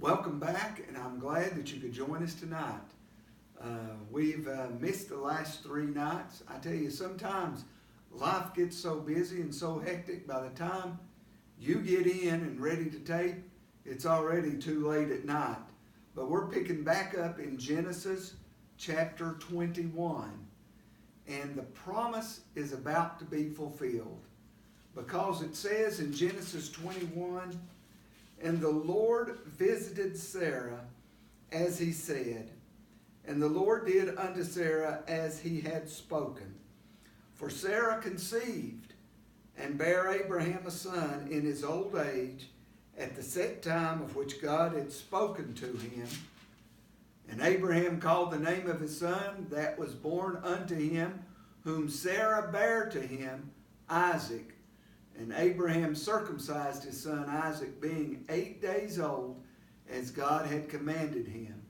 Welcome back, and I'm glad that you could join us tonight. We've missed the last 3 nights. I tell you, sometimes life gets so busy and so hectic, by the time you get in and ready to tape, it's already too late at night. But we're picking back up in Genesis chapter 21, and the promise is about to be fulfilled, because it says in Genesis 21, "And the Lord visited Sarah as he said, and the Lord did unto Sarah as he had spoken. For Sarah conceived and bare Abraham a son in his old age, at the set time of which God had spoken to him. And Abraham called the name of his son that was born unto him, whom Sarah bare to him, Isaac. And Abraham circumcised his son Isaac, being 8 days old, as God had commanded him.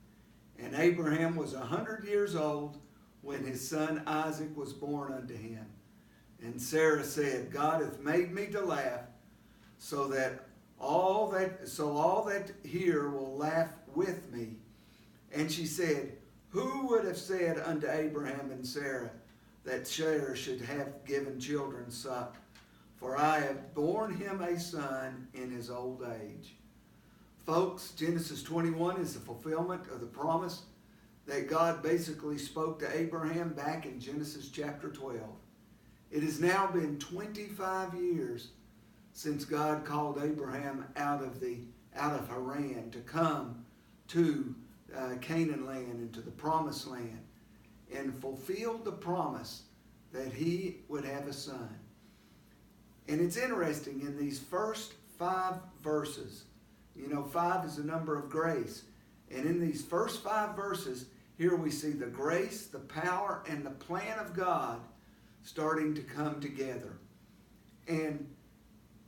And Abraham was 100 years old when his son Isaac was born unto him. And Sarah said, God hath made me to laugh, so all that hear will laugh with me. And she said, Who would have said unto Abraham and Sarah that Sarah should have given children suck? For I have borne him a son in his old age." Folks, Genesis 21 is the fulfillment of the promise that God basically spoke to Abraham back in Genesis chapter 12. It has now been 25 years since God called Abraham out of Haran to come to Canaan land and to the promised land, and fulfilled the promise that he would have a son. And it's interesting, in these first 5 verses, 5 is the number of grace. And in these first 5 verses, here we see the grace, the power, and the plan of God starting to come together. And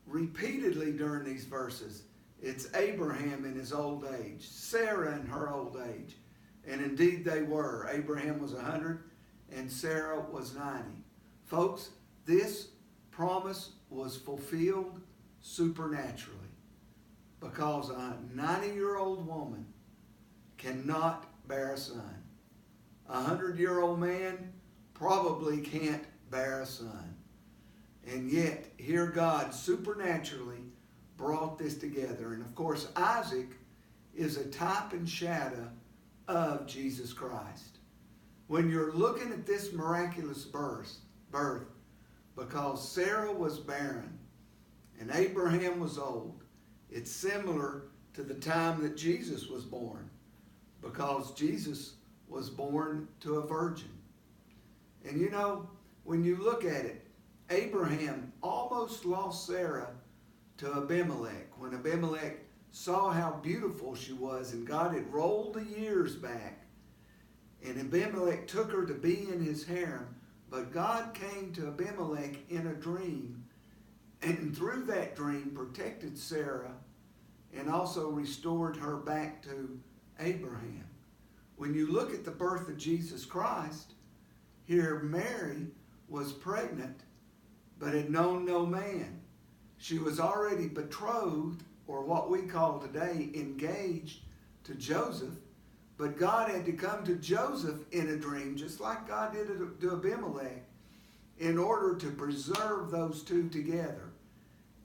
repeatedly during these verses, it's Abraham in his old age, Sarah in her old age. And indeed they were. Abraham was 100 and Sarah was 90. Folks, this promise was fulfilled supernaturally, because a 90-year-old woman cannot bear a son. A 100-year-old man probably can't bear a son. And yet, here God supernaturally brought this together. And of course, Isaac is a type and shadow of Jesus Christ. When you're looking at this miraculous birth, because Sarah was barren and Abraham was old, it's similar to the time that Jesus was born, because Jesus was born to a virgin. And when you look at it, Abraham almost lost Sarah to Abimelech. When Abimelech saw how beautiful she was, and God had rolled the years back, and Abimelech took her to be in his harem, but God came to Abimelech in a dream, and through that dream protected Sarah and also restored her back to Abraham. When you look at the birth of Jesus Christ, here Mary was pregnant but had known no man. She was already betrothed, or what we call today engaged, to Joseph. But God had to come to Joseph in a dream, just like God did to Abimelech, in order to preserve those two together.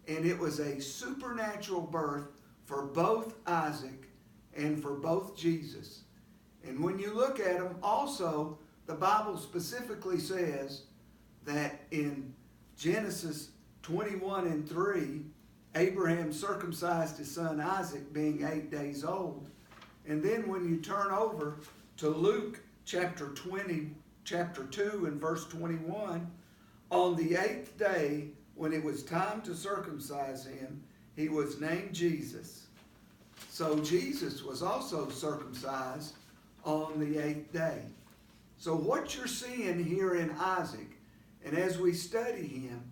And it was a supernatural birth for both Isaac and for both Jesus. And when you look at them, also, the Bible specifically says that in Genesis 21:3, Abraham circumcised his son Isaac, being 8 days old. And then when you turn over to Luke chapter 2 and verse 21, on the 8th day, when it was time to circumcise him, he was named Jesus. So Jesus was also circumcised on the 8th day. So what you're seeing here in Isaac, and as we study him,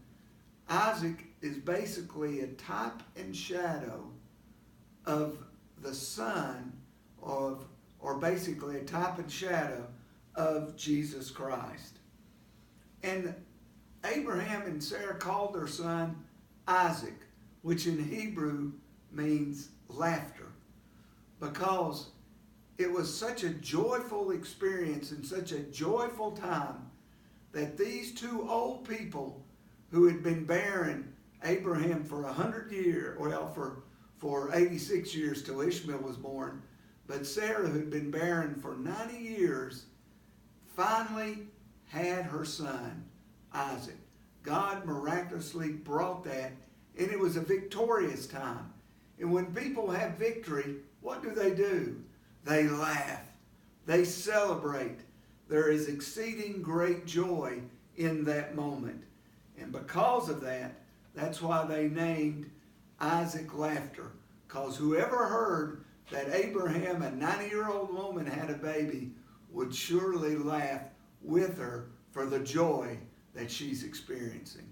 Isaac is basically a type and shadow of the son or basically a type and shadow of Jesus Christ. And Abraham and Sarah called their son Isaac, which in Hebrew means laughter. because it was such a joyful experience and such a joyful time that these two old people who had been bearing Abraham for 100 years, well, for 86 years till Ishmael was born, but Sarah, who'd been barren for 90 years, finally had her son, Isaac. God miraculously brought that, and it was a victorious time. And when people have victory, what do? They laugh. They celebrate. There is exceeding great joy in that moment. And because of that, that's why they named Isaac Laughter. Because whoever heard that Abraham, a 90-year-old woman, had a baby, would surely laugh with her for the joy that she's experiencing.